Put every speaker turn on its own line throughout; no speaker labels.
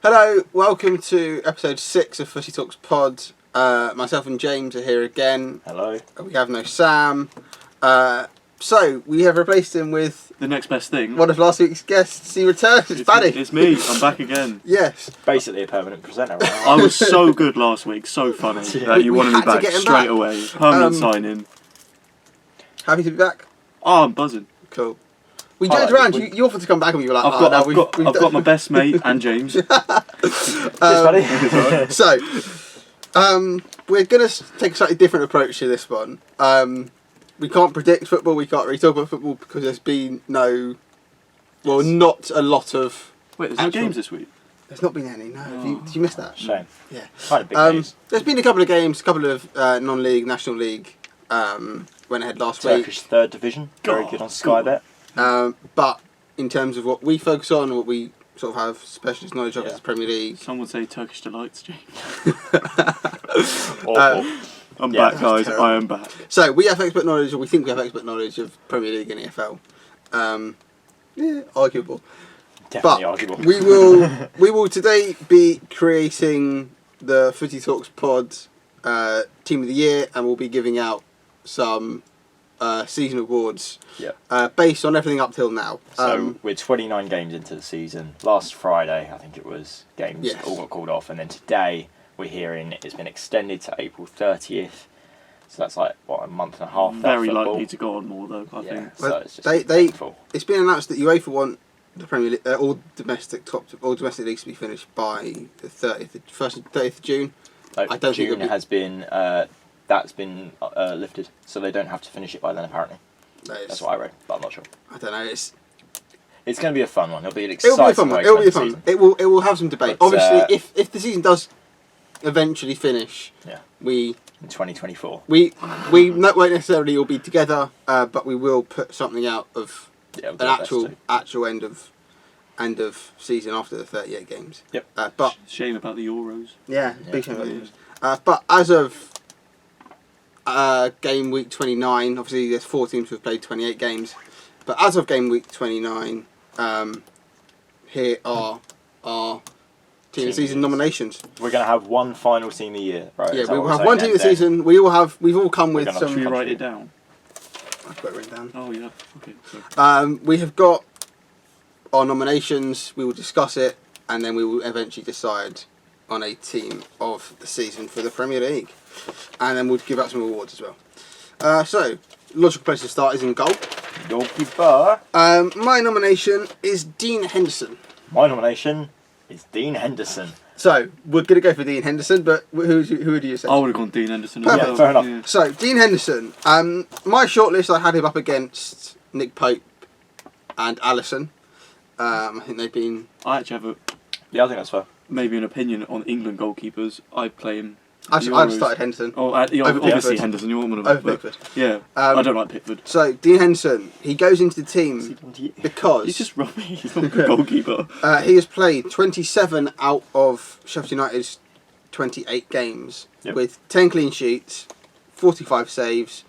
Hello, welcome to episode 6 of FootieTalksPod. Myself and James are here again.
Hello.
We have no Sam. So, we have replaced him with...
the next best thing.
one of last week's guests. He returns. It's Paddy.
It's me. I'm back again.
Yes.
Basically a permanent presenter. Right?
I was so good last week, so funny, that you
We
wanted me
had to
back
get him
straight
back.
away. Permanent sign-in.
Happy to be back.
Oh, I'm buzzing.
Cool. We
I
turned
like
around.
this.
You offered to come back and we were like,
I've got my best mate and James.
Cheers, buddy.
So, we're going to take a slightly different approach to this one. We can't predict football, we can't really talk about football because there's been not a lot of...
Wait, there's no games this week?
There's not been any, no. Did you miss that?
Shame.
Yeah.
Kind of big news.
There's been a couple of games, a couple of non-league, National League went ahead last
Turkish
week.
third division. Very good on Sky Bet.
But in terms of what we focus on, what we sort of have specialist knowledge of, is the Premier League.
Some would say Turkish delights, James.
Awful.
I'm
Yeah,
back, guys.
terrible.
I am back.
So we have expert knowledge, or we think we have expert knowledge of Premier League and EFL. Yeah, arguable.
Definitely
But
arguable.
we will today be creating the Footy Talks Pod Team of the Year, and we'll be giving out some season awards based on everything up till now.
So we're 29 games into the season. Last Friday, I think it was, games
Yes.
all got called off, and then today we're hearing it's been extended to April 30th. So that's like a month and a half.
Very
without football.
likely to go on more, though, I think.
So
Well,
it's just
they-
painful.
It's been announced that UEFA want the Premier League, all domestic leagues to be finished by the 30th of June.
No,
I don't think
June
it'll be-
has been that's been lifted, so they don't have to finish it by then. Apparently, that's what I read, but I'm not sure.
I don't know.
It's going to be a fun one. It'll be an
It'll
exciting
be a fun one.
way
It'll
to
be a
end the
fun.
season.
It will have some debate.
But,
Obviously, if the season does eventually finish, we
in 2024.
won't necessarily all be together, but we will put something out of
Yeah, we'll
an
do our best to.
actual end of season after the 38 games.
Yep.
But
Shame about the Euros.
yeah,
Yeah.
big shame about those. But as of game week 29, obviously there's 4 teams who have played 28 games. But as of game week 29, here are our team of the season nominations.
We're going to have one final team of the year, right?
Yeah,
Is that
we
what
will
we're
have one team
saying
of the
then?
season. We've all come with
gonna
some.
Should we write it down?
I've got it written down.
Oh, yeah. Okay. Sorry.
We have got our nominations. We will discuss it, and then we will eventually decide on a team of the season for the Premier League, and then we'll give out some awards as well. So, logical place to start is in goal.
Goalkeeper.
My nomination is Dean Henderson.
My nomination is Dean Henderson.
So we're going to go for Dean Henderson, but who do you say?
I would have gone Dean Anderson as
Perfect.
well.
Yeah, fair enough.
Yeah.
So Dean Henderson. My shortlist, I had him up against Nick Pope and Alisson. I think they've been.
I actually have
Yeah, I think that's fair.
maybe an opinion on England goalkeepers. I'd play him.
I've started Henderson.
Oh,
Over
obviously
Pickford.
Henderson. You're one of
Over
them.
Pickford.
Yeah, I don't like Pickford.
So Dean Henderson, he goes into the team because
He's just rubbish. He's not a good goalkeeper.
he has played 27 out of Sheffield United's 28 games with 10 clean sheets, 45 saves,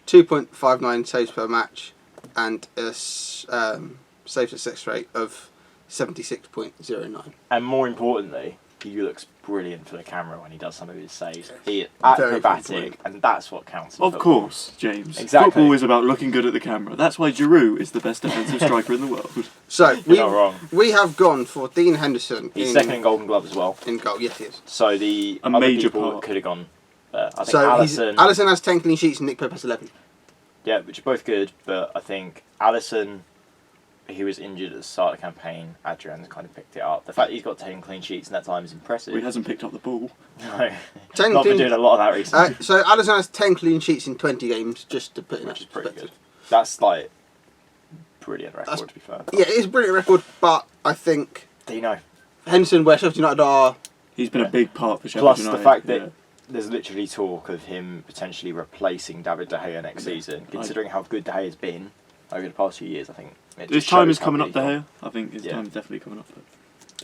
2.59 saves per match, and a saves to success rate of 76.09.
And more importantly, he looks brilliant for the camera when he does some of his saves. He is
Very
acrobatic, and that's what counts. In
Of
football.
course, James.
Exactly.
Football is about looking good at the camera. That's why Giroud is the best defensive striker in the world.
So
You're not wrong.
we have gone for Dean Henderson.
He's second in Golden Glove as well.
in goal. Yes, he is.
So the
A
other
major
people
part.
could have gone. I think
So
Alisson.
has 10 clean sheets and Nick Pope has 11.
Yeah, which are both good, but I think Alisson, he was injured at the start of the campaign. Adrian's kind of picked it up. The fact that he's got 10 clean sheets in that time is impressive.
He hasn't picked up the ball.
No,
10
not been
clean-
doing a lot of that recently,
So Alisson has 10 clean sheets in 20 games, just to put in
which
that
is pretty
perspective.
good. That's like brilliant record, to be fair.
Yeah, it is a brilliant record, but I think
Dino.
Henderson, where Sheffield United are,
He's been a big part for Sheffield
Plus
United.
the fact that
yeah.
there's literally talk of him potentially replacing David De Gea next season. Considering how good De Gea has been over the past few years, I think it
His
just
time
shows
is
how
coming
good
up to
he's
here. I think his time is definitely coming up.
gone.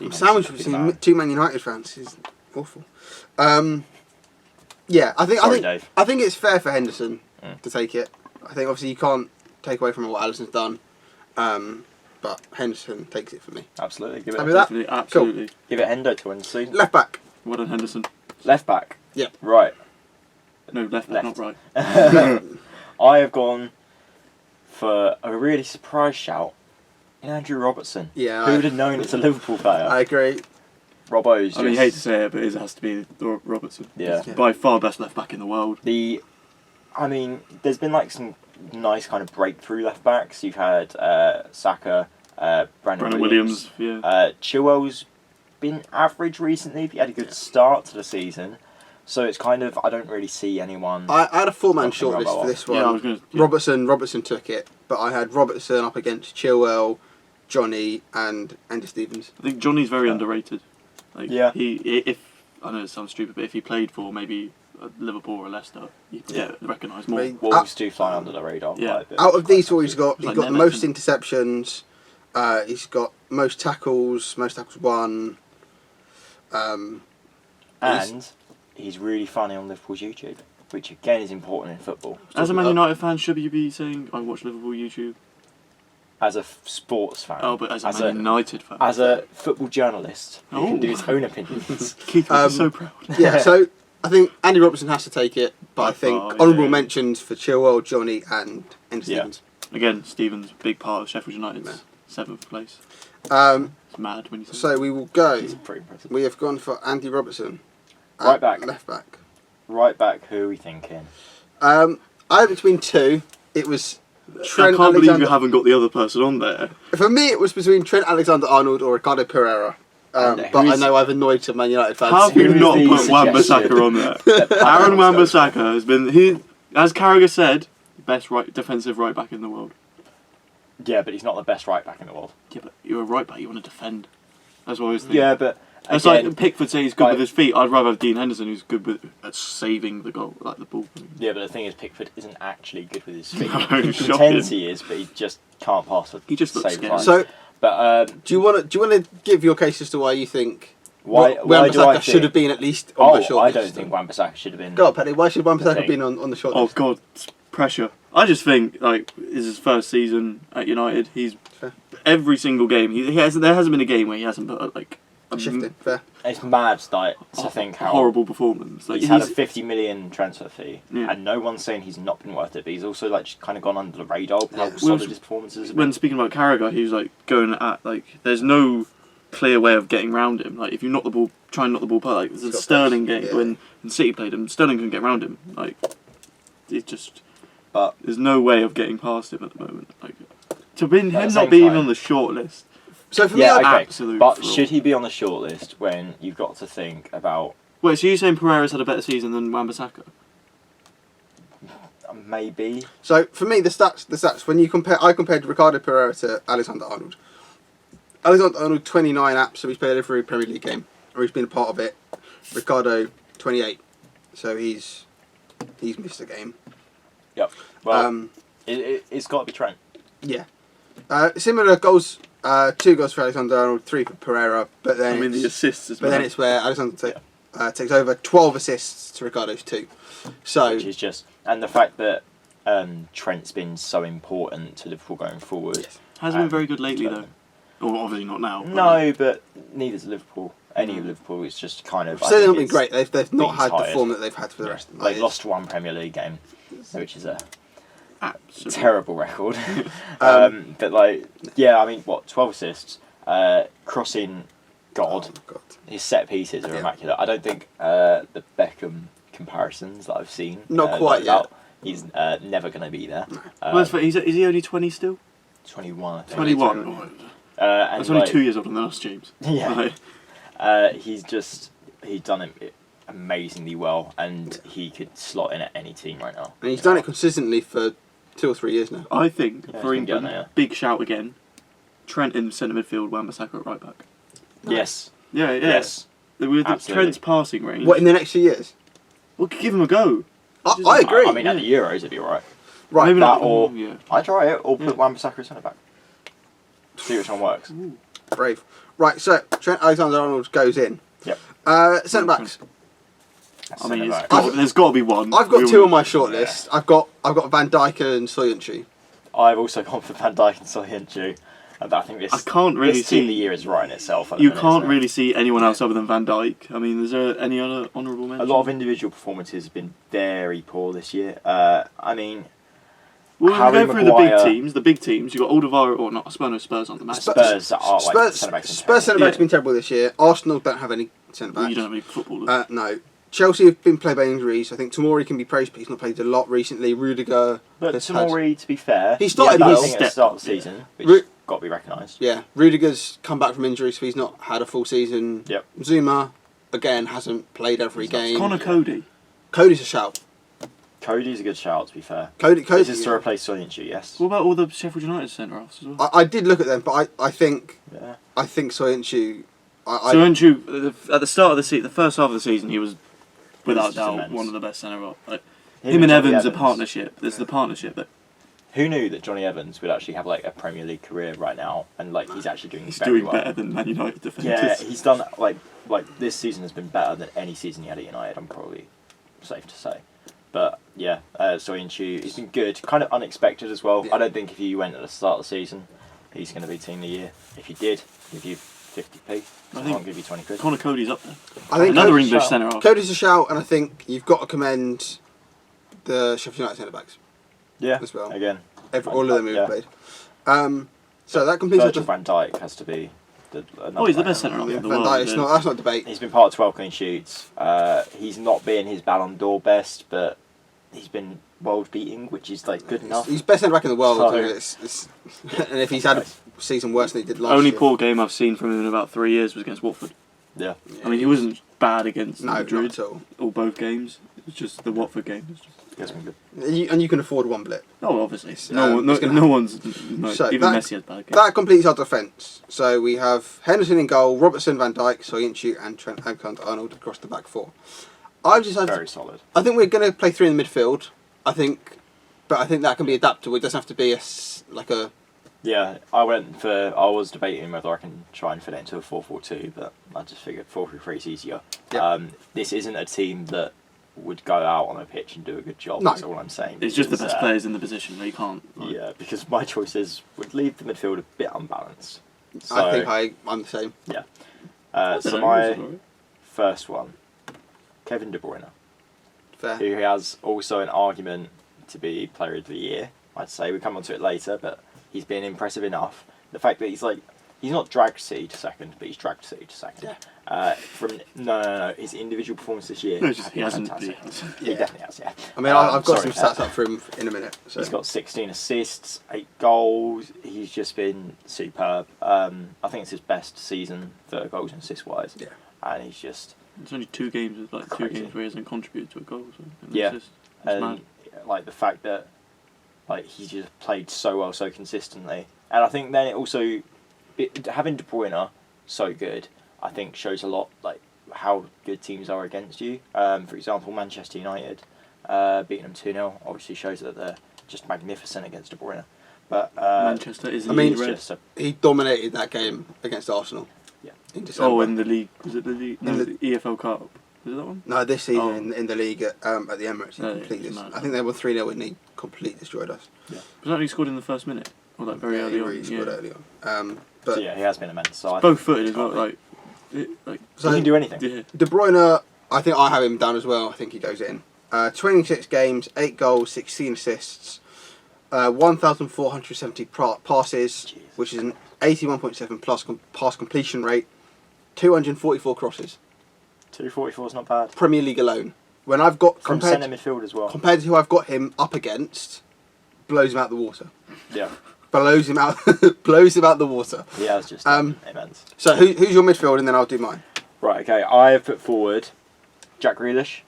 I'm sandwiched
He's a
between
big man.
two Man United fans. Is awful. Yeah, I
Sorry,
think
Dave.
I think it's fair for Henderson to take it. I think obviously you can't take away from what Alisson's done. but Henderson takes it for me.
Absolutely. Give
Happy
it.
with that?
Definitely, absolutely.
Give it Hendo to win the season.
Left back.
Well done, Henderson.
Left back.
Yep.
Right.
No, left, not right.
I have gone for a really surprise shout in Andrew Robertson.
Yeah,
Who would have known it's a Liverpool player?
I agree.
Robbo's just...
I mean, you hate to say it, but it has to be Robertson.
Yeah.
He's by far best left back in the world.
I mean, there's been like some nice kind of breakthrough left backs. You've had Saka, Brandon Williams.
Yeah.
Chilwell's been average recently, but he had a good start to the season. So it's kind of, I don't really see anyone...
I had a four-man
Nothing
shortlist
about
for this one.
Yeah, I was gonna,
Robertson took it, but I had Robertson up against Chilwell, Johnny, and Andy Stevens.
I think Johnny's very underrated. Like,
Yeah.
If I know it sounds stupid, but if he played for maybe Liverpool or Leicester, he'd get recognised more.
Wolves do fly under the radar
Yeah.
quite a bit.
Out of these four, he's got
Like
the
Neto.
most interceptions. He's got most tackles won.
And he's really funny on Liverpool's YouTube, which again is important in football.
As a Man United fan, should you be saying, I watch Liverpool YouTube?
As a sports fan.
Oh, but as a Man United fan.
As a football journalist who
Oh.
can do his own opinions.
Keith would be so proud.
Yeah, so I think Andy Robertson has to take it, but I think
far,
honourable
yeah.
mentions for Chilwell, Johnny, and Andy
Yeah.
Stevens.
Again, Stevens, big part of Sheffield United's 7th place. It's mad when you say
So we will go.
He's pretty impressive.
We have gone for Andy Robertson.
Right back.
Left back.
Right back, who are we thinking?
I had between two. It was Trent
I can't believe
Alexander.
you haven't got the other person on there.
For me, it was between Trent Alexander-Arnold or Ricardo Pereira.
And
But I
who's-
know I've annoyed some Man United fans.
How have you
Who is
not
the
put Wan-Bissaka
suggestion?
on there? Aaron Wan-Bissaka has been, as Carragher said, best defensive right back in the world.
Yeah, but he's not the best right back in the world.
Yeah, but you're a right back, you want to defend. That's what I was thinking.
Yeah, but
It's
again,
like Pickford says he's good
like-
with his feet. I'd rather have Dean Henderson who's good at saving the goal, like the ball.
yeah, but the thing is, Pickford isn't actually good with his feet.
No,
He
shocking.
pretends he is, but he just can't pass it.
He just looks
save
scared.
time.
So,
But
do you want to give your case as to why you think
why do I
Wan-Bissaka
think?
should have been at least on the shortlist?
I don't think Wan-Bissaka should have been.
Go on, Paddy. Why should Wan-Bissaka
I
have been on the shortlist?
Oh God, it's pressure. I just think like it's his first season at United. He's
Fair.
every single game. He hasn't. There hasn't been a game where he hasn't put like a
Shifting, fair.
It's mad to think how
horrible performance. Like
he's had a 50 million transfer fee,
Yeah.
and no one's saying he's not been worth it. But he's also like just kind of gone under the radar with how
Yeah.
solid
Well,
his performances have
when
been.
speaking about Carragher, he was like going at like there's no clear way of getting around him. Like if you knock the ball, try and knock the ball apart. Like there's a
He's got
Sterling
pace,
game
yeah.
when City played him. Sterling couldn't get around him. Like it just.
But
There's no way of getting past him at the moment. Like to be him
the
not
same
being
time-
on the short list.
So for me,
yeah,
I,
okay.
absolute
But
fraud.
should he be on the shortlist when you've got to think about
Wait, so you're saying Pereira's had a better season than Wan-Bissaka?
maybe?
so for me, the stats. When you I compared Ricardo Pereira to Alexander-Arnold. Alexander-Arnold 29 apps, so he's played every Premier League game, or he's been a part of it. Ricardo 28, so he's missed a game.
Yep. Well,
Um,
it's got to be Trent.
Yeah. Similar goals, 2 goals for Alexander-Arnold, 3 for Pereira, but then
I mean, the
it's,
assists as
but
well.
then it's where Alexander takes over, 12 assists to Ricardo's 2. So
Which is just, and the fact that Trent's been so important to Liverpool going forward.
Hasn't been very good lately, though. Well, obviously not now. but
No, but neither's Liverpool. Any of Liverpool, it's just kind of. I
still
think
not been
it's
great. They've not
been
had the
tired.
form that they've had for the rest of the
They've lost one Premier League game, which is a
absolutely.
terrible record. But like, yeah, I mean, what 12 assists, crossing, God,
Oh, God.
his set pieces are
Yeah.
immaculate. I don't think the Beckham comparisons that I've seen.
Not quite yet.
He's never going to be there.
Well, that's fair. Is he only 20 still?
21. I think.
21.
Yeah.
Oh,
And
that's only
like,
2 years older than us, James.
Yeah.
Like,
He's done it amazingly well, and he could slot in at any team right now.
And he's done it consistently for 2 or 3 years now.
I think
Yeah,
for
he's been getting
England,
there.
big shout again. Trent in centre midfield, Wan-Bissaka at right back.
Yes.
Yeah.
Yes.
With
Absolutely.
Trent's passing range.
What, in the next few years?
Well, give him a go.
I agree.
I mean, at the Euros, it'd be alright.
right.
Maybe
that
not.
or-
Yeah.
I'd try it, or put
Yeah.
Wan-Bissaka as centre back. See which one works.
Brave. Right, so Trent Alexander-Arnold goes in.
Yep.
Centre backs.
I mean,
Centre-back.
there's got to be one.
I've got
We
2
all-
on my shortlist. I've got Van Dijk and Soyuncu.
I've also gone for Van Dijk and Soyuncu. And I think this.
I can't really
this team of the
see.
year is right in itself.
You can't really see anyone else other than Van Dijk. I mean, is there any other honourable mention?
A lot of individual performances have been very poor this year. I mean,
well,
Harry
we go through the big
Maguire-
teams. The big teams. You got Alderweireld, or not? Spurs on the match.
Spurs are like centre-backs.
Spurs centre-backs have
Yeah.
been terrible this year. Arsenal don't have any centre-backs.
Well, you don't have any footballers.
No. Chelsea have been plagued by injuries. I think Tomori can be praised, but he's not played a lot recently. Rudiger.
But
has
Tomori, to be fair,
He started
had
his
that thing at the
step
start of the
up, yeah.
season, which
Ru-
got to be recognised.
Yeah, Rudiger's come back from injury, so he's not had a full season.
Yep.
Zuma, again, hasn't played every
He's not-
game.
Connor Cody.
Cody's a shout.
Cody's a good shout, to be fair.
Cody's
This is to replace Soyuncu, yes.
What about all the Sheffield United centre-halves as well?
I did look at them, but I think
Yeah.
Soyuncu.
Soyuncu, at the start of the season, the first half of the season, he was without
just
doubt
immense.
one of the best centre-halves. Like,
Him
him and
Johnny
Evans, a partnership. There's the partnership. But
Who knew that Johnny Evans would actually have like a Premier League career right now, and like he's actually doing
he's
very
doing
well.
better than Man United defenders.
Yeah, he's done like this season has been better than any season he had at United. I'm probably safe to say, but yeah, Soyuncu, he's been good, kind of unexpected as well.
Yeah.
I don't think if you went at the start of the season, he's going to be team of the year. If you did, give you 50p. I
think
can't give you 20 quid.
Connor Cody's up there.
I think
Another
Cody's
English
shout.
centre-half.
Cody's a shout, and I think you've got to commend the Sheffield United centre-backs
Yeah,
as well.
again,
All of them who
Yeah.
have played. So that completes
Virgil van Dijk has to be.
Oh, he's the best centre-half in the
Van
world.
Dijk.
yeah.
That's not debate.
He's been part of 12 clean sheets. He's not been his Ballon d'Or best, but he's been world beating, which is like good enough.
He's best centre back in the world,
So-
and if he's had a season worse than he did last
Only
year,
poor game I've seen from him in about 3 years was against Watford.
Yeah.
I mean, he wasn't bad against
no,
Madrid
not at all.
or both games. It was just the Watford game. Was just...
He's been good.
And you can afford one blip.
Oh, obviously.
It's
No
gonna
one's. No,
So
even
that-
Messi has bad games.
That completes our defence. So we have Henderson in goal, Robertson, Van Dijk, Soyuncu, and Trent Alexander-Arnold across the back four. I've decided.
Very solid.
I think we're going to play three in the midfield. I think that can be adaptable. It doesn't have to be like a.
Yeah, I was debating whether I can try and fit it into a 4-4-2, but I just figured 4-3-3 is easier.
Yeah.
This isn't a team that would go out on a pitch and do a good job.
No.
That's all I'm saying.
It's just the
Because,
best players in the position. You can't. Like,
Yeah, because my choices would leave the midfield a bit unbalanced. So,
I think I'm the same.
Yeah.
I
So
don't know,
my
it's alright.
first one, Kevin De Bruyne,
Fair.
who has also an argument to be Player of the Year. I'd say we come on to it later, but he's been impressive enough. The fact that he's not dragged City to second, but he's dragged City to second.
Yeah.
No. His individual performance this year.
No,
has
just, he
been
hasn't.
fantastic.
He hasn't.
He definitely has. Yeah.
I mean, I've got
sorry,
some stats up for him in a minute. So.
He's got 16 assists, 8 goals. He's just been superb. I think it's his best season for goals and assist wise.
Yeah.
And he's just
It's only 2 games. It's like
Crazy.
2 games where he hasn't contributed to a goal. So
Yeah.
It's
and
mad.
like the fact that like he just played so well, so consistently. And I think then it also having De Bruyne so good, I think shows a lot like how good teams are against you. For example, Manchester United beating them 2-0 obviously shows that they're just magnificent against De Bruyne. But
Manchester is.
I mean,
it's
red.
just a,
He dominated that game against Arsenal.
Yeah.
In December.
Oh, in the league. Was it the league? No,
In the-
the EFL Cup. Was it that one?
No, this season
Oh.
in the league at the Emirates, he
Oh, yeah,
completely.
it's mad.
I think they were 3-0 and he completely destroyed us.
Was that he scored in the first minute? Or like very
Yeah,
early
he
on?
really scored
Yeah.
early on. But
so yeah, he has been immense. So I
Both
think
footed as
can't
well.
be-
Like
so
he can do anything.
yeah.
De Bruyne, I think I have him down as well. I think he goes in. 26 games, 8 goals, 16 assists, 1,470 passes,
Jeez.
which is an 81.7 plus pass completion rate, 244 crosses.
244 is not bad.
Premier League alone. When I've got
From
compared
centre midfield as well.
to who I've got him up against, blows him out the water.
Yeah,
Blows him out. Blows him out the water.
he has just immense.
So who's your midfield, and then I'll do mine.
Right, okay. I have put forward Jack Grealish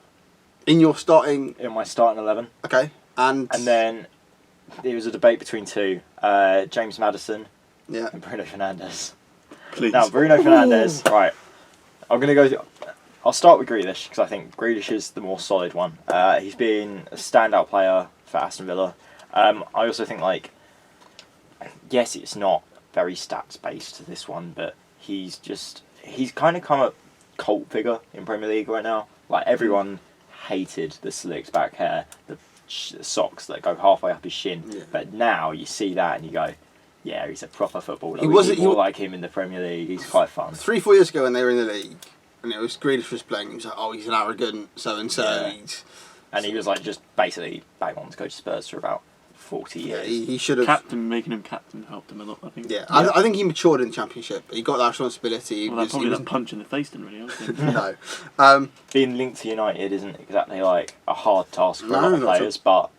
In your starting,
in my starting 11,
okay, and
then there was a debate between two: James Maddison
yeah,
and Bruno Fernandes.
Please.
Now, Bruno Fernandes. Right, I'm gonna go. I'll start with Grealish because I think Grealish is the more solid one. He's been a standout player for Aston Villa. I also think yes, it's not very stats based this one, but he's kind of come a cult figure in Premier League right now. Like everyone hated the slicked back hair, the socks that go halfway up his shin,
Yeah.
but now you see that and you go, Yeah, he's a proper footballer.
He
We
wasn't-
need more like him in the Premier League. He's quite fun.
3-4 years ago when they were in the league, and it was Grealish was playing, he was like, oh, he's an arrogant so-and-so.
Yeah. And he was like just basically bang on to go to Spurs for about 40
Yeah,
years.
he should have...
Making him captain helped him a lot, I think.
Yeah, I think he matured in the Championship. He got that responsibility.
Well, probably that punch in the face didn't really help him.
No.
Being linked to United isn't exactly like a hard task for a
No,
lot of
not at
players, but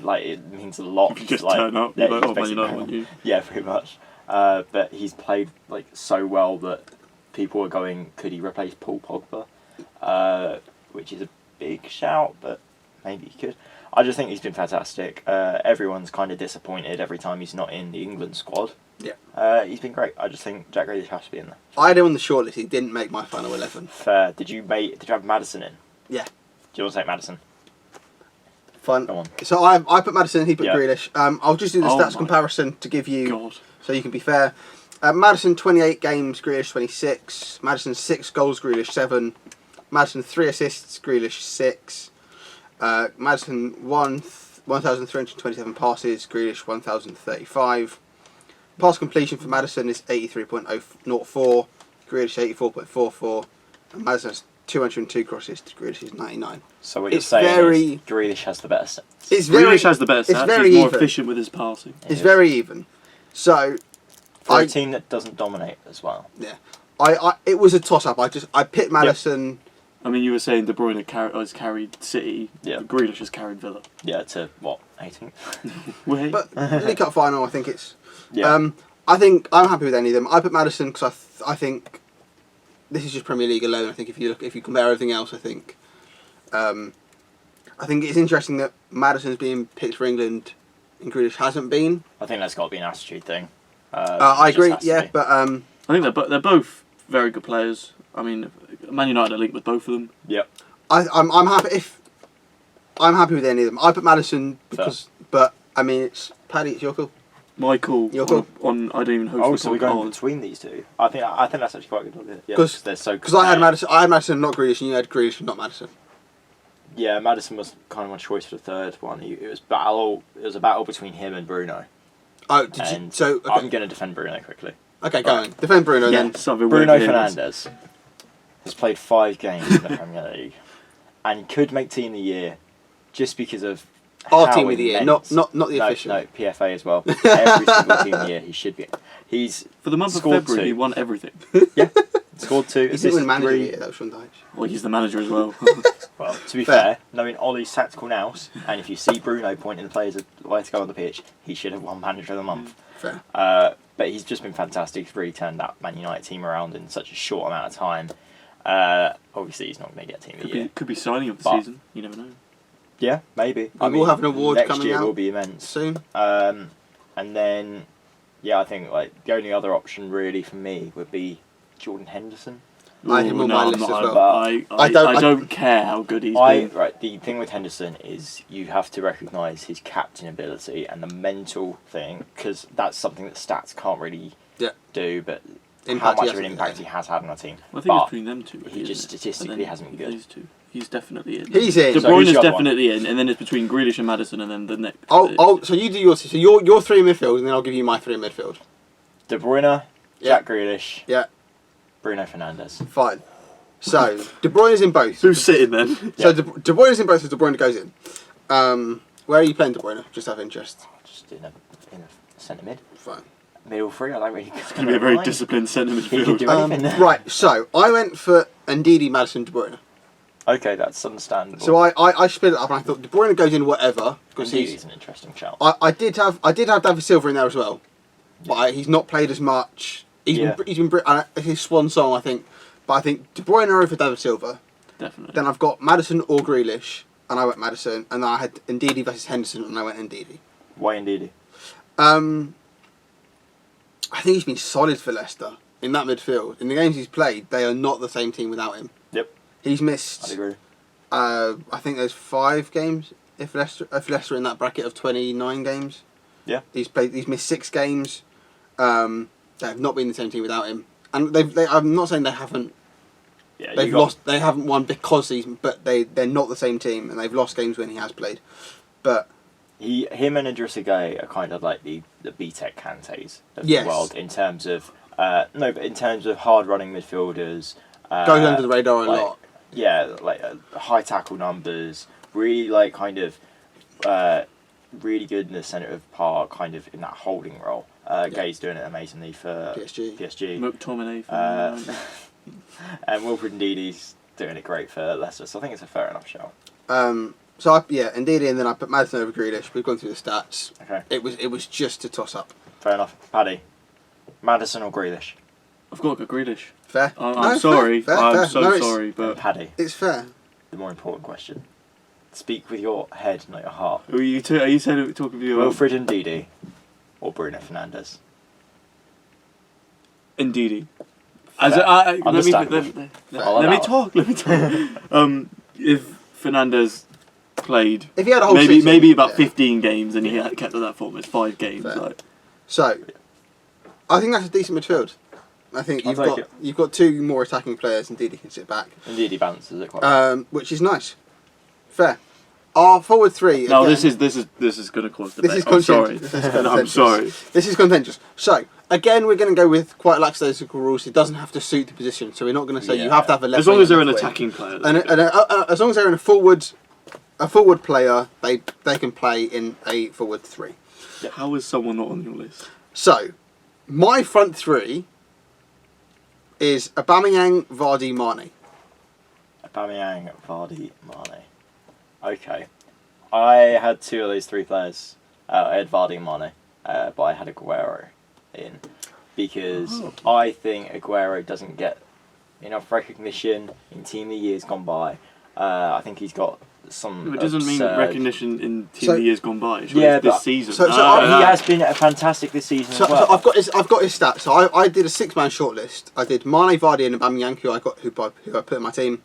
like it means a lot.
You just
like,
turn up,
yeah,
you're like,
he's
oh, Man
basically-
United want you.
Yeah, pretty much. But he's played like so well that people are going, could he replace Paul Pogba? Which is a big shout, but maybe he could. I just think he's been fantastic. Everyone's kind of disappointed every time he's not in the England squad.
Yeah.
He's been great. I just think Jack Grealish has to be in there.
I had him on the shortlist. He didn't make my final 11.
Fair. Did you have Maddison in?
Yeah.
Do you want to take Maddison?
Fun.
Come on.
So I put Maddison, he put
Yeah.
Grealish. I'll just do the
Oh
stats
my
comparison to give you,
God.
so you can be fair. Maddison 28 games, Grealish 26. Maddison 6 goals, Grealish 7. Maddison 3 assists, Grealish 6. Maddison 1,327 passes, Grealish 1,035. Pass completion for Maddison is 83.04, Grealish 84.44, and Maddison has 202 crosses to Grealish's 99.
So what you're
It's
saying
very-
is Grealish has the better stats.
It's very,
Grealish has the better
it's
stats.
very
He's more
even.
efficient with his passing.
It's very even. So
For
I-
a team that doesn't dominate as well.
yeah, I it was a toss up. I picked Maddison.
I mean, you were saying De Bruyne has carried City.
Yeah.
Grealish has carried Villa.
Yeah, to what, 18th?
Wait.
But League Cup final, I think it's.
Yeah.
I think I'm happy with any of them. I put Maddison because I think this is just Premier League alone. I think if you compare everything else, I think it's interesting that Maddison's being picked for England and Grealish hasn't been.
I think that's got to be an attitude thing.
I
It just
agree.
has to
Yeah,
be.
but
I think they're both very good players. I mean, Man United are linked with both of them.
Yep.
I'm happy I'm happy with any of them. I put Maddison because, but I mean it's Paddy. It's your call.
My call.
Your call.
On I don't even host
Oh,
the
so we're going
podcast.
between these two. I think that's actually quite good. Yeah,
'Cause-
they're so.
Because I had Maddison, not Grealish, and you had Grealish, not Maddison.
Yeah, Maddison was kind of my choice for the third one. It was a battle between him and Bruno.
Oh, did you?
And
So okay,
I'm going to defend Bruno quickly.
okay, go on. Defend Bruno then.
Yeah, something
Bruno
weird here.
Fernandes has played 5 games in the Premier League and could make Team of the Year just because of
Our
how
team of the year, not
immense-
the
no,
official.
No, PFA as well. Every single Team of the Year he should be. He's
For the month of
Scored
February,
2.
he won everything.
scored 2,
He didn't
assisted
win manager of the
3.
year, that was Sean Dyche.
Well, he's the manager as well.
Well, to be
Fair.
fair, knowing Ollie's tactical nous, and if you see Bruno pointing the players where to go on the pitch, he should have won Manager of the Month.
Fair.
But he's just been fantastic. He's really turned that Man United team around in such a short amount of time. Obviously, he's not going to get Team of the Year.
could be signing of the
But-
season. You never know.
Yeah, maybe.
We'll have an award
next
coming
year
out
will be immense.
soon.
And then, yeah, I think like the only other option really for me would be Jordan Henderson.
I had him on my
I'm
list
not-
as well.
I don't care how good he's been.
Right, the thing with Henderson is you have to recognise his captain ability and the mental thing, because that's something that stats can't really do, but
Impact
how
he
much of an
hasn't,
impact
yeah.
he has had on a team.
I think
But
it's between them two.
he
really,
just
isn't it?
statistically
And then
hasn't been good.
These two. He's definitely in.
He's in.
De
So
Bruyne
who's
is
the other one?
definitely in, and then it's between Grealish and Maddison, and then the next.
So you do yours. So your 3 in midfield, and then I'll give you my 3 in midfield.
De Bruyne,
Yeah.
Jack Grealish,
Yeah,
Bruno Fernandes.
fine. So De Bruyne is in both.
Who's sitting then?
So De Bruyne is in both, so De Bruyne goes in. Where are you playing De Bruyne? Just out of interest.
Just in a centre mid.
Fine.
Middle 3, I don't really.
It's going to be a very disciplined centre
He can
midfield.
do anything.
Right, so I went for Ndidi, Maddison, De Bruyne.
Okay, that's understandable.
So I split it up and I thought De Bruyne goes in whatever because
he's an interesting shout.
I did have David Silva in there as well, but he's not played as much. He's been his swan song, I think. But I think De Bruyne over David Silva.
Definitely.
Then I've got Maddison or Grealish, and I went Maddison, and then I had Ndidi versus Henderson, and I went Ndidi.
Why indeed?
I think he's been solid for Leicester in that midfield. In the games he's played, they are not the same team without him.
Yep.
He's missed.
I'd agree.
I think there's 5 games if Leicester are in that bracket of 29 games.
Yeah.
He's missed 6 games. They have not been the same team without him, and I'm not saying they haven't.
Yeah,
They've lost. They haven't won because they're not the same team, and they've lost games when he has played. But
him and Idrissa Gueye are kind of like the B-Tech Kantés of
Yes.
the world in terms of but in terms of hard running midfielders.
Goes under the radar a
like,
lot.
Yeah, like high tackle numbers, really like kind of really good in the centre of park, kind of in that holding role. Gay's doing it amazingly for PSG.
McTominay.
And Wilfred Ndidi's doing it great for Leicester, so I think it's a fair enough shout.
So Ndidi, and then I put Maddison over Grealish. We've gone through the stats.
Okay.
It was just a toss up.
Fair enough. Paddy, Maddison or Grealish?
I've got to go Grealish.
Fair.
I'm sorry.
Fair.
I'm so
No,
sorry, but
Paddy,
It's fair.
the more important question. Speak with your head, not your heart.
are you talking to you?
Wilfred Ndidi or Bruno Fernandes?
Ndidi.
Fair.
Let me
Understandable.
talk. If Fernandes played
If he had a whole season,
maybe about
yeah.
15 games and he had kept at that form, it's 5 games.
Fair.
Like.
So, I think that's a decent midfield. I think
I'll take it.
you've got two more attacking players, and Ndidi can sit back,
Ndidi balances it quite well.
which is nice. Fair. Our forward three.
No,
again,
this is going to cause debate.
This is
I'm sorry.
contentious. This is
I'm
contentious.
sorry.
This is contentious. So, again, we're going to go with quite lackadaisical rules. It doesn't have to suit the position, so we're not going to say you
Yeah.
have to have a left
As long
wing
as they're
and
an
left wing.
attacking player.
And as long as they're in a forward player, they can play in a forward three.
How is someone not on your list?
So, my front three is Aubameyang, Vardy, Mane.
Aubameyang, Vardy, Mane. Okay. I had 2 of those 3 players. I had Vardy and Mane, but I had Aguero in because I think Aguero doesn't get enough recognition in Team of the Years gone by. I think he's got some.
It doesn't mean
absurd-
recognition in Team
So-
of the Years gone by. It's
Yeah,
this
but-
season.
so
He has been fantastic this season
So,
as well.
so I've got his stats. So I did a 6-man shortlist. I did Mane, Vardy, and Aubameyang, who I put in my team,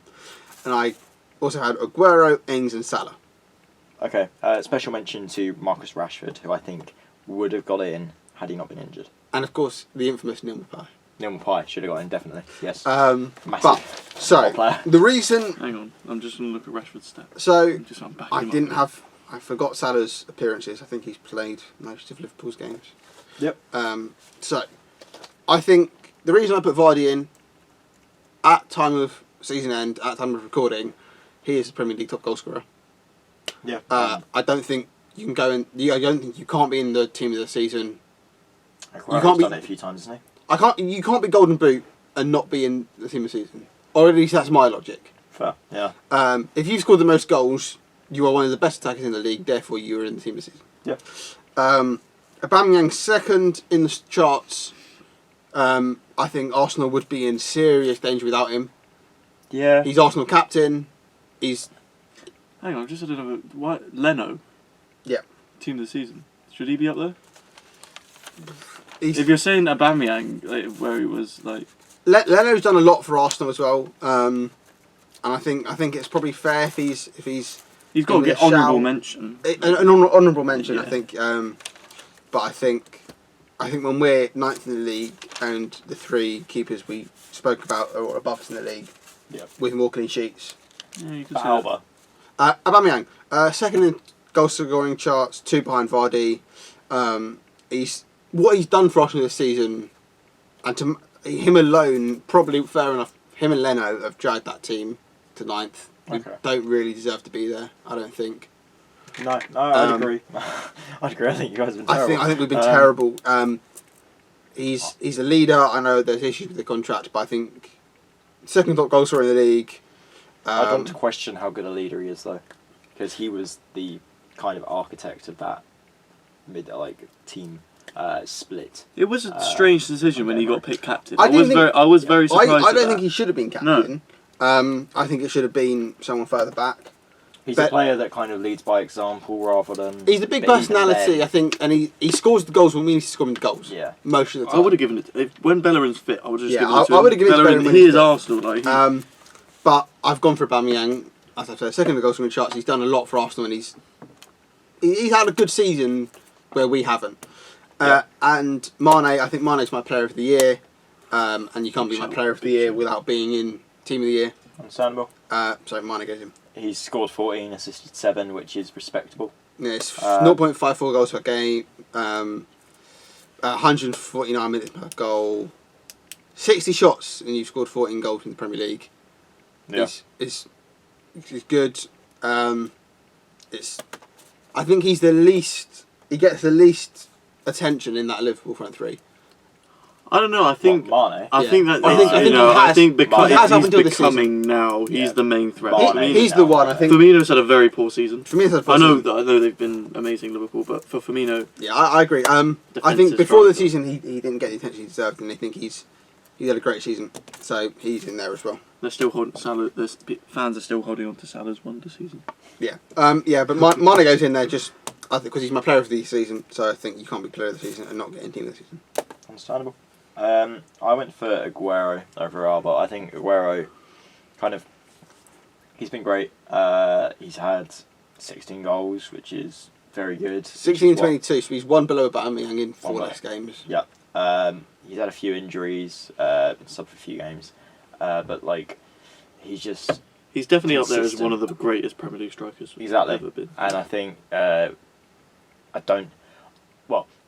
and I also had Aguero, Ings, and Salah.
Okay. Special mention to Marcus Rashford, who I think would have got in had he not been injured.
And of course, the infamous Neil Maupay.
Neil Maupay should have got in definitely. Yes.
But
Massive.
so
player.
the reason,
Hang on, I'm just going to look at Rashford's stats.
so
Just unpack
I
him up
didn't
a
have. I forgot Salah's appearances. I think he's played most of Liverpool's games.
Yep.
So I think the reason I put Vardy in at time of season end, at time of recording, he is the Premier League top goal scorer.
Yeah.
I don't think you can go in. I don't think you can't be in the team of the season.
Aguero's
you can't be-
done it a few times, hasn't
You can't be Golden Boot and not be in the team of the season. Or at least that's my logic.
he? Fair. Yeah.
If you've scored the most goals, you are one of the best attackers in the league. Therefore, you are in the team of the season.
Yeah.
Aubameyang second in the charts. I think Arsenal would be in serious danger without him.
Yeah.
He's Arsenal captain. He's
Hang on, I've just had another. What? Leno?
Yeah.
Team of the season. Should he be up there?
he's
If you're saying Aubameyang, like, where he was like.
Leno's done a lot for Arsenal as well. And I think it's probably fair if he's
He's got to
Give
get
it a
honourable
shout.
mention.
an honourable mention.
Yeah.
I think. But I think when we're 9th in the league and the 3 keepers we spoke about are above us in the league
Yep.
with more clean sheets.
Yeah, you could
For
say
Alba.
Aubameyang, second in goal scoring charts, 2 behind Vardy. What he's done for Arsenal this season, and to him alone, probably fair enough. Him and Leno have dragged that team to 9th. We
Okay.
don't really deserve to be there. I don't think.
No, I'd agree. I'd agree. I think you guys have been terrible.
I think we've been terrible. He's a leader. I know there's issues with the contract, but I think second top goal scorer in the league.
I'd want to question how good a leader he is, though, because he was the kind of architect of that team split.
It was a strange decision when he got picked captain.
I
I was
didn't
very surprised.
I
at
don't
that.
think he should have been captain. I think it should have been someone further back.
He's
But-
a player that kind of leads by example rather than.
He's a big
but even
personality,
then-
I think, and he scores the goals when we need to score him goals.
Yeah.
Most of the
I
time.
would have given it when Bellerin's fit. I would have just
Yeah,
given it to
I
him.
would have given it to Bellerin when
He
he's
is
fit.
Arsenal, like.
But I've gone for Aubameyang. As I said, second in the goal scoring charts. He's done a lot for Arsenal, and he's had a good season where we haven't. And Mane, I think Mane's my player of the year, and you can't be my player of the year without being in team of the year.
Understandable.
So Mane goes in.
He's scored 14, assisted 7, which is respectable.
Yeah, it's 0.54 goals per game, 149 minutes per goal, 60 shots, and you've scored 14 goals in the Premier League.
Yeah.
It's good. I think he's the least. He gets the least attention in that Liverpool front three.
I don't know. I think
Mane.
I think that
I think
because
he has up
he's
until this
becoming now. He's the main threat.
He's the one. I think
Firmino's had a very poor season.
I
know they've been amazing, Liverpool, but for Firmino,
yeah, I agree. I think before the season he didn't get the attention he deserved, and I think he's had a great season, so he's in there as well.
they're still holding Salah. Fans are still holding on to Salah's wonder season.
Yeah, but Mane goes in there just I think because he's my player of the season, so I think you can't be player of the season and not get in team of the season.
Understandable. I went for Aguero overall, but I think Aguero he's been great. He's had 16 goals, which is very good.
16-22, so he's one below Aubameyang in 4 less games.
Yeah. He's had a few injuries, been subbed for a few games, but he's
definitely up there as one of the greatest Premier League strikers ever been.
And I think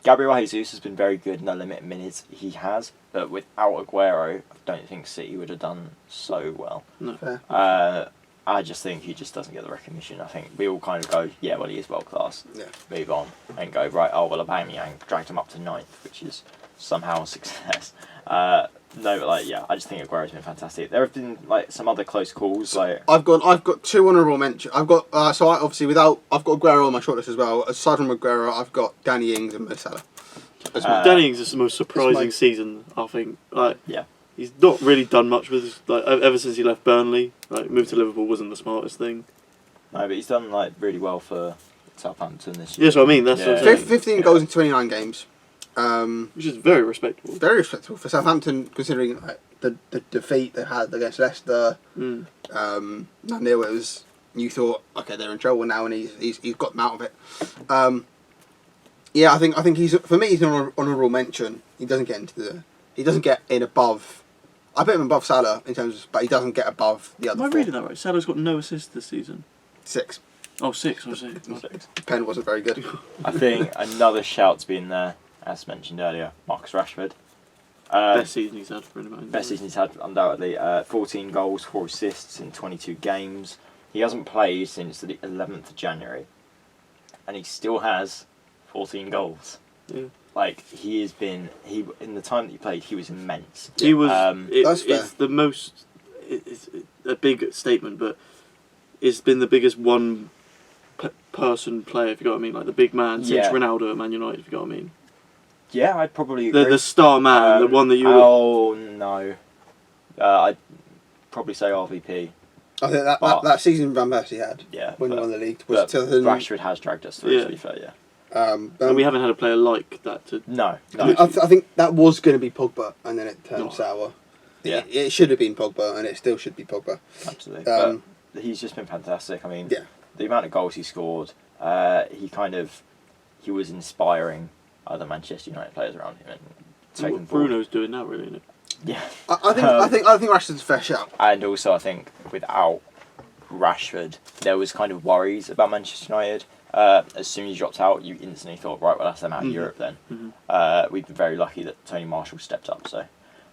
Gabriel Jesus has been very good in the limited minutes he has, but without Aguero, I don't think City would have done so well.
No.
Fair.
I just think he just doesn't get the recognition. I think we all kind of go, yeah, well, he is world class.
Yeah.
Move on and go, right, oh, well, Aubameyang dragged him up to 9th, which is somehow a success. I just think Aguero's been fantastic. There have been some other close calls.
I've got 2 honourable mentions. I've got I've got Aguero on my shortlist as well. Aside from Aguero, I've got Danny Ings and Mo Salah.
Danny Ings is the most surprising season, I think. He's not really done much with his, ever since he left Burnley. Moved to Liverpool wasn't the smartest thing.
No, but he's done really well for Southampton this year.
Yes, what I mean. That's what I'm saying.
15 goals in 29 games.
Which is very respectable.
Very respectable for Southampton, considering the defeat they had against Leicester. 0-0, it was. You thought, okay, they're in trouble now, and he's got them out of it. I think he's an honourable mention. He doesn't get in above. I put him above Salah in terms of, but he doesn't get above the other.
Am I reading that right? Salah's got no assists this season.
6.
Oh, 6. I was saying.
6.
Pen wasn't very good.
I think another shout to be in there, as mentioned earlier, Marcus Rashford.
Best season he's had for anybody.
Best season he's had, undoubtedly. 14 goals, 4 assists in 22 games. He hasn't played since the 11th of January, and he still has 14 goals.
Yeah.
He has been. In the time that he played, he was immense.
He was.
That's fair.
It's the most. It's a big statement, but it's been the biggest one-person player. If you got what I mean, the big man since Ronaldo at Man United. If you got what I mean.
Yeah, I'd probably agree.
The star man, the one that you.
Oh no, I'd probably say RVP.
I think that season Van Persie had when he won the league was
Rashford has dragged us through. To be fair, yeah.
And we haven't had a player like that.
No.
I think that was going to be Pogba, and then it turned sour.
Yeah.
It should have been Pogba, and it still should be Pogba.
Absolutely. But he's just been fantastic. I mean, the amount of goals he scored, he was inspiring other Manchester United players around him and taking
what Bruno's doing now, really, isn't it?
Yeah.
I think Rashford's a fair shout.
And also, I think without Rashford, there was kind of worries about Manchester United. As soon as he dropped out, you instantly thought, right, well, that's them out of Europe then. We've been very lucky that Tony Marshall stepped up. So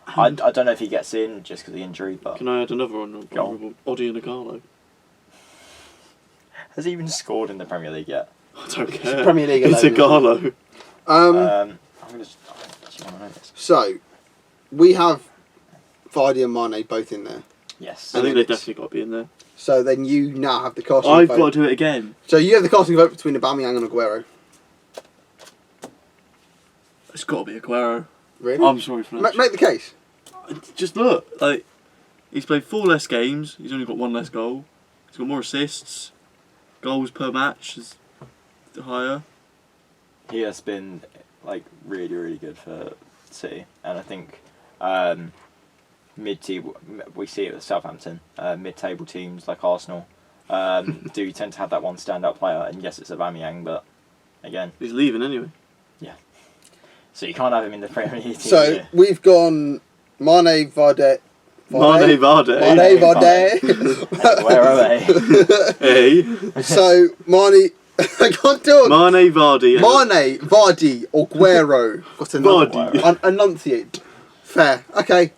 I don't know if he gets in just because of the injury. But
can I add another honourable? Oddie and Igalo.
Has he even scored in the Premier League yet?
I don't care.
Premier League
it's Igalo.
I'm gonna just. I actually want to know this.
So we have Vardy and Mane both in there.
Yes.
I think they definitely got to be in there.
So then you now have the casting
vote. I've
vote.
got to do it again.
So you have the casting vote between Aubameyang and Aguero.
It's got to be Aguero.
Really?
I'm sorry for that.
Make the case.
Just look, he's played 4 less games. He's only got 1 less goal. He's got more assists. Goals per match is higher.
He has been really, really good for City, and I think mid-table, we see it with Southampton, mid-table teams like Arsenal do tend to have that one standout player, and yes, it's Aubameyang, but again,
he's leaving anyway.
Yeah, so you can't have him in the Premier League team.
So we've gone Mane, Vardy.
Mane, Vardy.
Where are they?
Hey.
So Mane, I can't do it.
Mane, Vardy.
Vardy, Aguero. Got another
Vardy.
Enunciate. Fair. Okay.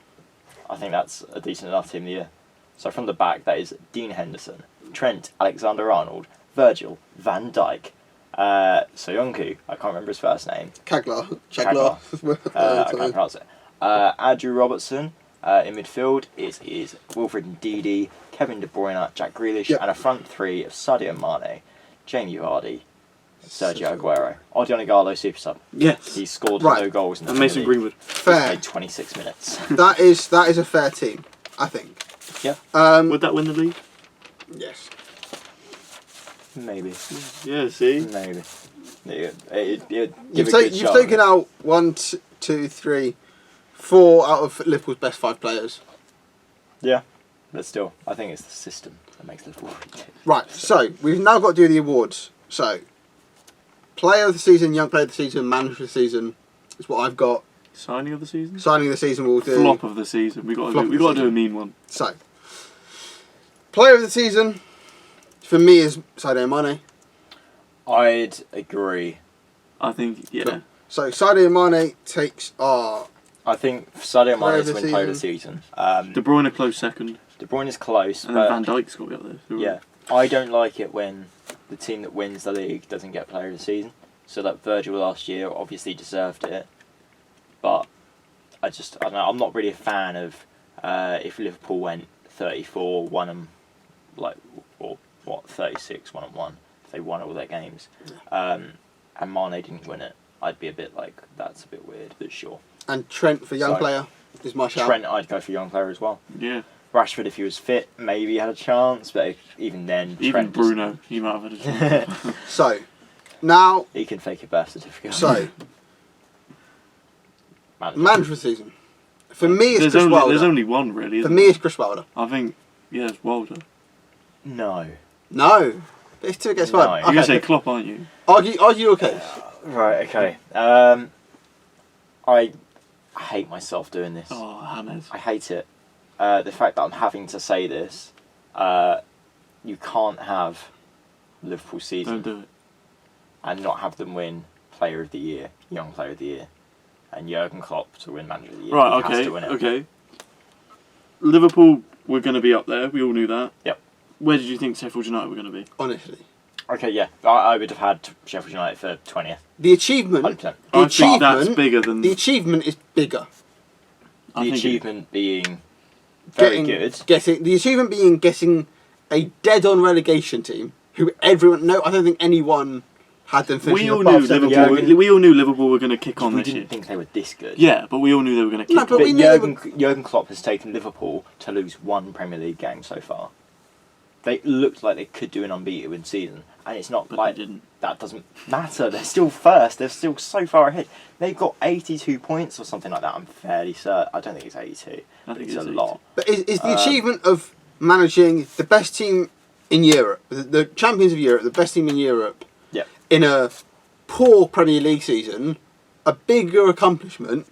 I think that's a decent enough team of the year. So from the back, that is Dean Henderson, Trent Alexander-Arnold, Virgil van Dijk, Soyuncu, I can't remember his first name.
Kagler.
I can't pronounce it. Andrew Robertson. In midfield, it is Wilfred Ndidi, Kevin De Bruyne, Jack Grealish, and a front three of Sadio Mane, Jamie Vardy, Sergio Aguero. Odion Igalo super sub.
Yes.
He scored no goals in the
and Mason
Premier League.
Greenwood.
Fair.
Played 26 minutes.
that is a fair team, I think.
Yeah.
Would that win the league?
Yes.
Maybe.
Yeah, see?
Maybe.
You've taken out 1, 2, 3, 4 out of Liverpool's best 5 players.
Yeah. But still, I think it's the system that makes Liverpool really good.
Right, so we've now got to do the awards. So, Player of the Season, Young Player of the Season, Manager of the Season is what I've got.
Signing of the season?
Signing of the season we'll do.
Flop of the season. We got to do a mean one.
So, Player of the Season for me is Sadio Mane.
I'd agree.
I think, yeah.
Cool. So Sadio Mane takes our...
I think Sadio
Player
Mane
of
is
the
win player of the season.
De Bruyne a close second.
De Bruyne is close,
And
but
then Van Dijk's got to be up there. So
yeah, I don't like it when the team that wins the league doesn't get player of the season. So like Virgil last year obviously deserved it, but I don't know. I'm not really a fan of if Liverpool went 34, won them, 36, 1-1. If they won all their games, and Mane didn't win it, I'd be a bit like, that's a bit weird, but sure.
And Trent for young player is my shout.
Trent, I'd go for young player as well.
Yeah.
Rashford, if he was fit, maybe had a chance, but even then,
Even
Trent
Bruno, he might have had a chance.
So, now...
He can fake a birth certificate.
So, Manager of the Season. For me, it's Chris Wilder.
There's only one, really.
For me, it's Chris Wilder.
I think, yeah, it's Wilder.
No.
No. It's 2 against 1.
No.
You're going to say Klopp, aren't you?
Argue your case.
Right, okay. I hate myself doing this.
Oh, Hamed.
I hate it. The fact that I'm having to say this, you can't have Liverpool season
Don't do it.
and not have them win Player of the Year, Young Player of the Year, and Jurgen Klopp to win Manager of the Year.
Right,
He has to win it.
okay. Liverpool were going to be up there. We all knew that.
Yep.
Where did you think Sheffield United were going to be?
Honestly.
Okay, yeah. I would have had Sheffield United for 20th.
The achievement...
100%.
I think that's bigger than...
The achievement is bigger.
The achievement being very good.
The achievement being getting a dead-on relegation team who everyone... No, I don't think anyone had them finishing
We all
above
knew
17.
Liverpool. We all knew Liverpool were going to kick on
We
this year.
didn't think they were this good.
Yeah, but we all knew they were going to kick
No,
on.
but we knew
Jurgen Klopp has taken Liverpool to lose 1 Premier League game so far. They looked like they could do an unbeaten season, and it's not
But
like
they didn't.
that doesn't matter. They're still first. They're still so far ahead. They've got 82 points or something like that. I'm fairly certain. I don't think it's 82.
I think
it's
it's
a
82.
lot.
But is the achievement of managing the best team in Europe, the champions of Europe, the best team in Europe,
Yeah.
in a poor Premier League season, a bigger accomplishment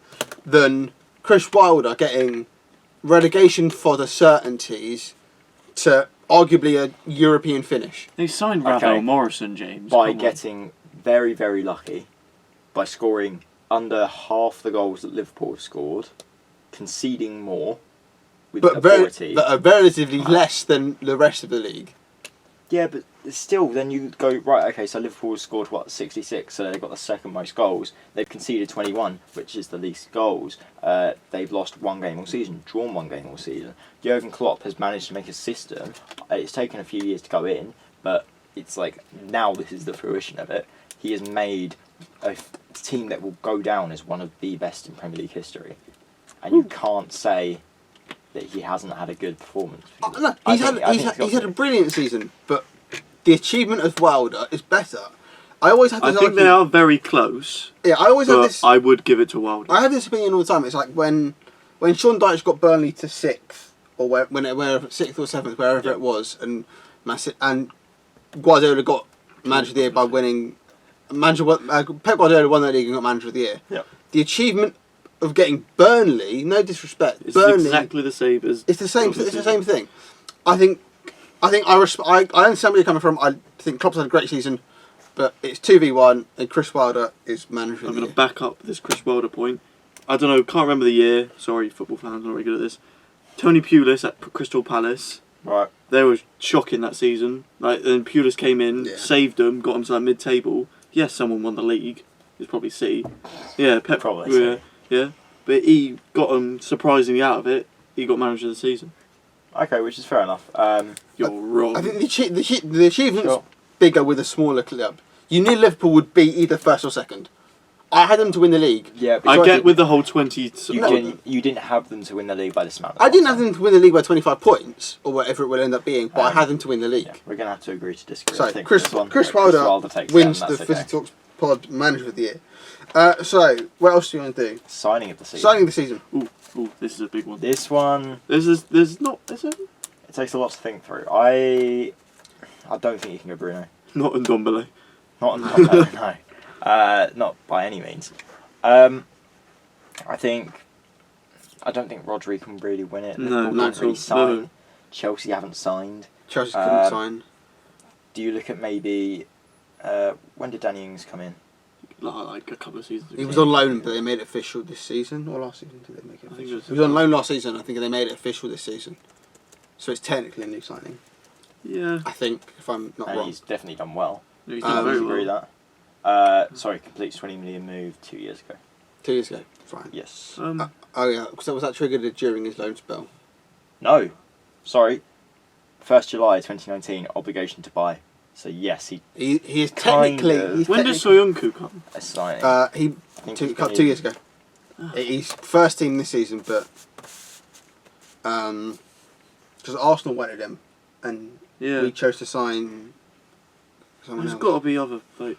than Chris Wilder getting relegation for the certainties to arguably a European finish?
They signed
Okay.
Ravel Morrison, James.
By
Come on.
getting very, very lucky, by scoring under half the goals that Liverpool have scored, conceding more with
But
ability.
are relatively less than the rest of the league.
Yeah, but still, then you go, right, okay, so Liverpool has scored, 66, so they've got the second most goals. They've conceded 21, which is the least goals. They've lost 1 game all season, drawn 1 game all season. Jurgen Klopp has managed to make a system. It's taken a few years to go in, but it's like, now this is the fruition of it. He has made a team that will go down as one of the best in Premier League history. And you can't say that he hasn't had a good performance.
No, he's had a brilliant season, but the achievement of Wilder is better. I always have
I
this
think they are very close.
Yeah, I always have
But
this.
I would give it to Wilder.
I have this opinion all the time. It's like when Sean Dyche got Burnley to 6th, or wherever 6th or 7th, wherever it was, and Guardiola got Manager of the Year by winning. Pep Guardiola won that league and got Manager of the Year.
Yeah.
The achievement of getting Burnley, no disrespect,
It's
Burnley,
exactly the same as.
it's the same. It's the same thing. I understand where you're coming from. I think Klopp's had a great season. But it's 2v1, and Chris Wilder is manager of
I'm
the
going
year.
to back up this Chris Wilder point. I don't know, can't remember the year. Sorry, football fans, I'm not very good at this. Tony Pulis at Crystal Palace.
Right.
They were shocking that season. Like, then Pulis came in, saved them, got them to that mid-table. Yes, someone won the league. It's probably City. Yeah, Pep.
Probably.
Yeah, but he got them surprisingly out of it. He got manager of the season.
Okay, which is fair enough.
You're wrong.
I think the achievement's bigger with a smaller club. You knew Liverpool would be either first or second. I had them to win the league.
Yeah,
I get with the whole 20...
You didn't have them to win the league by this amount.
I didn't have them to win the league by 25 points, or whatever it will end up being, but I had them to win the league.
Yeah, we're going to have to agree to disagree.
So,
I think
Chris Wilder
takes
wins
them,
the
that's okay.
FootieTalksPod Manager of the Year. So, what else do you want to do?
Signing of the season.
Signing of the season.
Ooh, this is a big one.
This one...
There's not... Is it?
It takes a lot to think through. I don't think you can go Bruno.
Not Ndombele.
Not no. Not by any means. I don't think Rodri can really win it.
No,
Liverpool
not
can't really
at all.
sign.
No.
Chelsea haven't signed.
Chelsea couldn't sign.
Do you look at maybe when did Danny Ings come in?
Like a couple of seasons ago.
He was on loan, but they made it official this season, or last season did they make it
I think
official?
it was-
He was on loan last season, I think they made it official this season. So it's technically a new signing,
Yeah.
I think, if I'm not
And
wrong.
he's definitely done well.
He's
Um,
done very
Agree
well.
that. Sorry, completes 20 million move 2 years ago.
2 years ago, fine.
Yes.
Oh yeah, because was that triggered during his loan spell?
No. Sorry. 1st July 2019, obligation to buy. So yes, he
He is
Kind
technically...
of.
He's
When does
technically-
Soyuncu come?
a signing.
He
think
two,
he's been
2 years ago. He's first team this season, but because Arsenal wanted him, and
Yeah.
we chose to sign someone
There's
else.
got to be other... Like,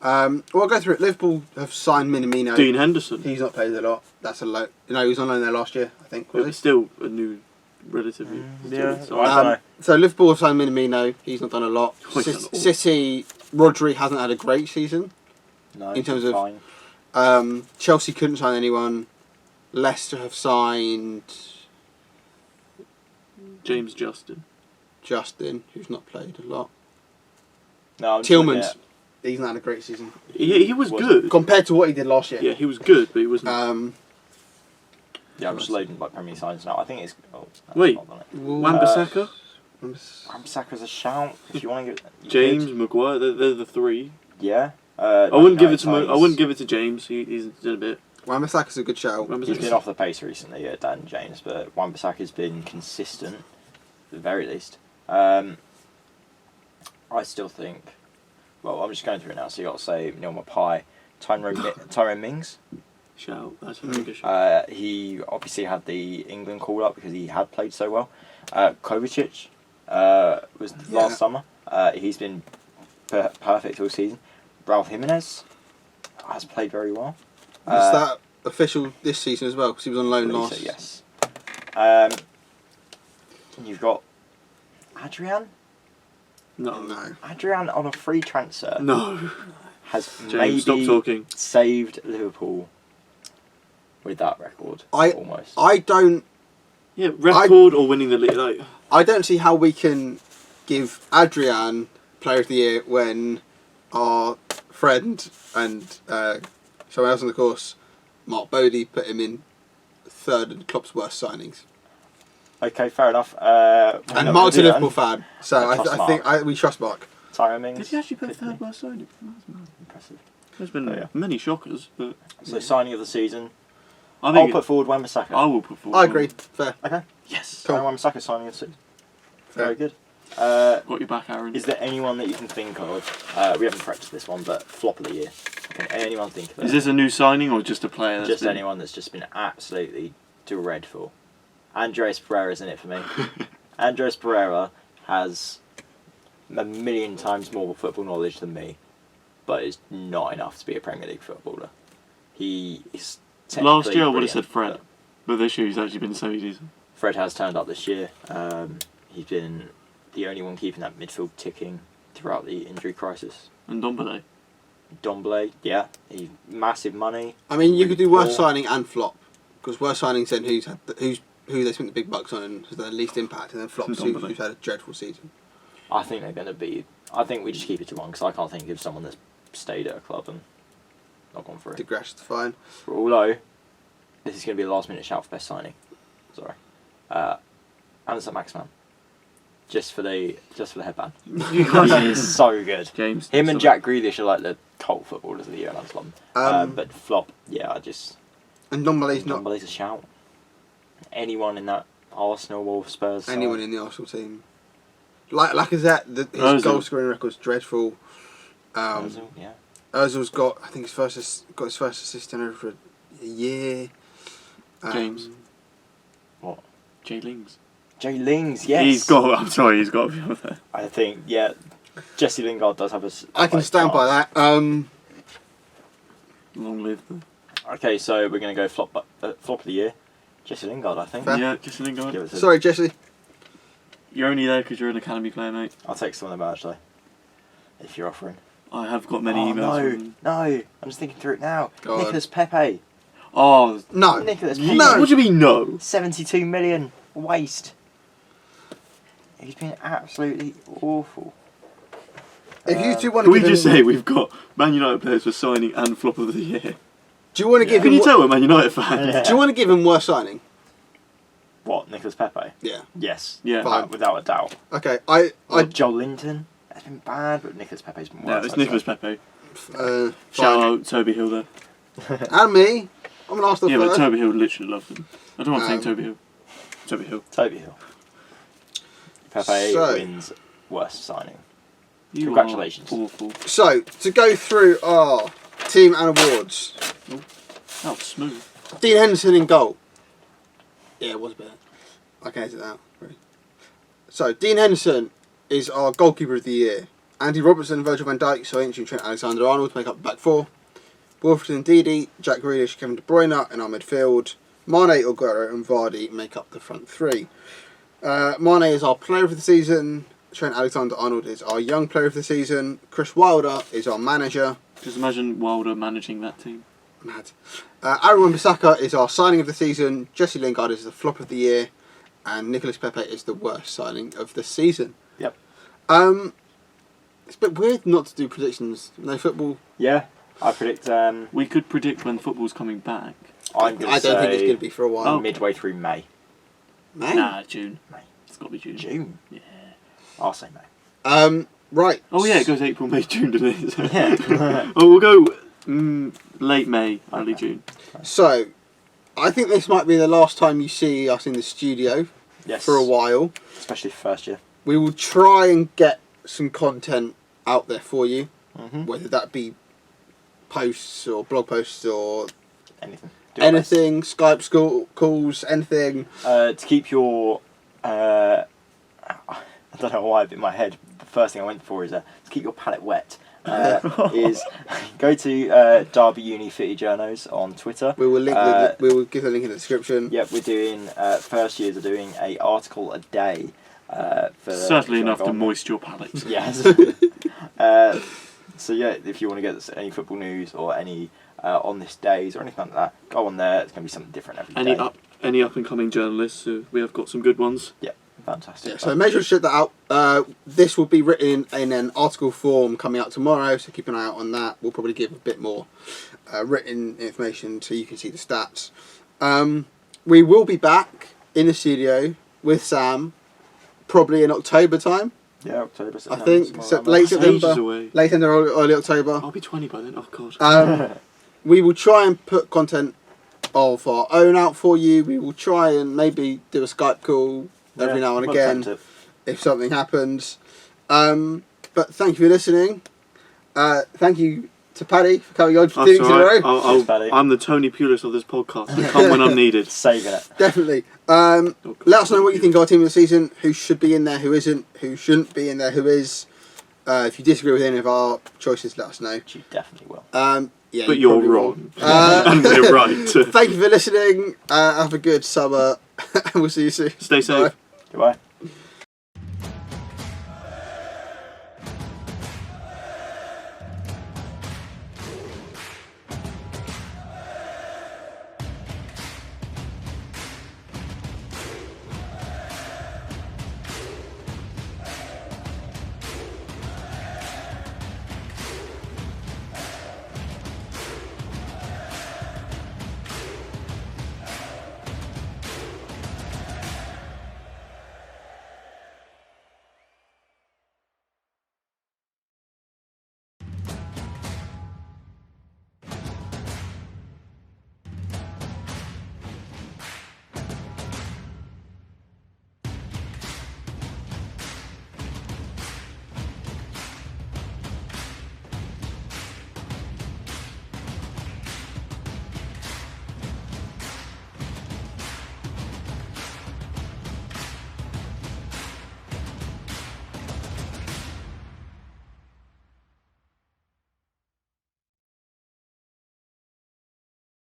Well, I'll go through it. Liverpool have signed Minamino.
Dean Henderson.
He's not played a lot. That's a low. No, he was on loan there last year, I think.
But
Was
it's still a new... Relatively.
yeah.
So,
Well, I don't know.
so Liverpool have signed Minamino. He's not done a lot.
Oh, he's done all.
City, Rodri hasn't had a great season.
No,
in terms of-
fine.
Chelsea couldn't sign anyone. Leicester have signed
James Justin.
Justin, who's not played a lot.
No, I'm just looking
Tillman's,
at-
he's not had a great season
He was
Was-
good.
compared to what he did last year.
Yeah, he was good, but he wasn't...
Yeah, I'm just loading like Premier signs now. I think it's. Oh, that's
Wait.
not done it.
Wan-Bissaka?
Wan-Bissaka's a shout. If you want to give
James, Maguire, they're the three.
Yeah.
I wouldn't give it to
Times.
I wouldn't give it to James. He's did a bit.
Wan-Bissaka's a good shout.
He's been off the pace recently, yeah, Dan James, but Wan-Bissaka's been consistent, at the very least. I still think. Well, I'm just going through it now. So you got to say Neil Mapai, Tyrone Mings.
Shout. That's a very good shout.
He obviously had the England call up because he had played so well. Kovacic was last summer. He's been perfect all season. Raul Jimenez has played very well.
Is that official this season as well? Because he was on loan
Believe
last.
so, yes. You've got Adrian.
No.
Adrian on a free transfer
No.
has
James, stop
maybe
talking.
saved Liverpool with that record.
I don't.
Yeah, record or winning the league. Like,
I don't see how we can give Adrian Player of the Year when our friend and someone else on the course, Mark Bodie, put him in third in Klopp's worst signings.
Okay, fair enough.
And Mark's a Liverpool fan, so
I trust
I think we trust Mark.
Tyrone Mings.
did he actually put
could
third
be.
worst signing?
Impressive.
There's been
Oh, yeah.
many shockers, but
So signing of the season.
I
I'll
think
put forward Wan-Bissaka.
I will put forward.
I agree. Fair.
Okay.
Yes.
Cool.
Wan-Bissaka signing of the season.
Fair.
Very good.
Got your back, Aaron.
Is there anyone that you can think of? We haven't practiced this one, but flop of the year. Can anyone think of it?
Is this a new signing or just a player? That's
Just
been...
anyone that's just been absolutely dreadful. Andres Pereira's in it for me. Andres Pereira has a million times more football knowledge than me, but is not enough to be a Premier League footballer. He is
Last year I would have
technically
said Fred,
brilliant,
but this year he's actually been so decent.
but Fred has turned up this year. He's been the only one keeping that midfield ticking throughout the injury crisis.
And Ndombele.
Domblay, yeah, he's massive money.
I mean, you could do worst
Poor.
signing and flop, because worst signings then who they spent the big bucks on and has had the least impact, and then flops
Ndombele.
who's had a dreadful season.
I think they're going to be I think we just keep it to one because I can't think of someone that's stayed at a club and not gone for it.
Digressed, fine.
Although, this is going to be a last minute shout for best signing. Sorry. Anderson Maxman. Just for the headband. He is so good.
James.
Him and Jack Grealish are like the cult footballers of the year, and I just love them. But flop, yeah,
And Ndombele's not.
Ndombele's a shout. Anyone in that Arsenal, Wolves, Spurs.
Anyone in the Arsenal team. Lacazette, his goal scoring record's dreadful.
Ozil, yeah.
Ozil's got, I think, his first assist in over a year.
James.
What?
Jay Lings.
Jay Lings, yes.
He's got to be on there.
I think, yeah. Jesse Lingard does have a.
I can stand by that.
Long live them.
Okay, so we're going to go flop of the year. Jesse Lingard, I think.
Fair.
Yeah, Jesse Lingard.
Sorry, Jesse.
You're only there because you're an academy player, mate.
I'll take some of them actually. If you're offering.
I have got many emails.
No, I'm just thinking through it now.
Go
Nicolas Pepe.
Oh
no!
Nicolas Pepe.
No.
What do you mean no?
72 million waste. He's been absolutely awful.
If you two want
Can
to
we just say we've got Man United players for signing and flop of the year?
Do you want to give
Can
him?
you tell we're Man United fans?
Yeah.
Do you want to give him worst signing?
What, Nicolas Pepe?
Yeah.
Yes.
Yeah.
Fine.
Without a doubt.
Okay,
Joe Linton. That's been bad, but Nicolas Pepe's been
No,
worse.
it's Nicolas Pepe.
fine.
Shout out Toby Hill there.
And me. I'm an Arsenal
Yeah,
fan.
but Toby Hill literally loved him. I don't want to think Toby Hill. Toby Hill.
Toby Hill. Pepe
So-
wins worst signing.
You
Congratulations.
are awful.
So, to go through our team and awards.
That was smooth.
Dean Henderson in goal. Yeah, it was a bit. I can edit that out. Really. So, Dean Henderson is our goalkeeper of the year. Andy Robertson, Virgil van Dijk, Soyuncu and Trent Alexander-Arnold make up the back four. Wilfred Ndidi, Jack Grealish, Kevin De Bruyne in our midfield. Mane, Aguero and Vardy make up the front three. Mane is our player of the season. Trent Alexander-Arnold is our young player of the season. Chris Wilder is our manager.
Just imagine Wilder managing that team.
Mad. Aaron Wan-Bissaka is our signing of the season. Jesse Lingard is the flop of the year. And Nicolas Pepe is the worst signing of the season.
Yep.
It's a bit weird not to do predictions. No football.
Yeah, I predict.
We could predict when football's coming back.
I don't think it's going to be for a while.
Midway through May.
May?
Nah, June.
May.
It's got to be June.
June?
Yeah.
I'll say May.
Right.
Oh yeah, it goes April, May, June, doesn't it?
Yeah.
Oh, we'll go late May, early June.
So, I think this might be the last time you see us in the studio
Yes.
for a while.
Especially for first year.
We will try and get some content out there for you,
Mm-hmm.
whether that be posts or blog posts or
Anything. Do our best.
anything, Skype calls, anything.
To keep your... I don't know why, but in my head, the first thing I went for is to keep your palate wet. Is go to Derby Uni Footy Journos on Twitter.
We will link. We will give the link in the description.
Yep, we're doing first years are doing a article a day.
Certainly enough to moist your palate.
Yes. So yeah, if you want to get any football news or any on this days or anything like that, go on there. It's going to be something different every day.
Any up and coming journalists? We have got some good ones.
Yeah, fantastic.
Yeah, so make sure to check that out. This will be written in an article form coming out tomorrow, so keep an eye out on that. We'll probably give a bit more written information so you can see the stats. We will be back in the studio with Sam, probably in October time.
Yeah, October,
I
September.
think late
Ages
September,
away.
late September, early October.
I'll be 20 by then. Oh god.
We will try and put content of our own out for you. We will try and maybe do a Skype call every now and again if something happens. But thank you for listening. Thank you to Paddy for coming on for 2 weeks in a row.
I'm the Tony Pulis of this podcast. I come when I'm needed.
Saving it.
Definitely. Let us know what you think of our team of the season, who should be in there, who isn't, who shouldn't be in there, who is. If you disagree with any of our choices, let us know.
You definitely will.
Yeah,
But
you
you're
probably
wrong.
will.
And we're right.
Thank you for listening. Have a good summer. And we'll see you soon.
Stay safe.
Bye.
Goodbye.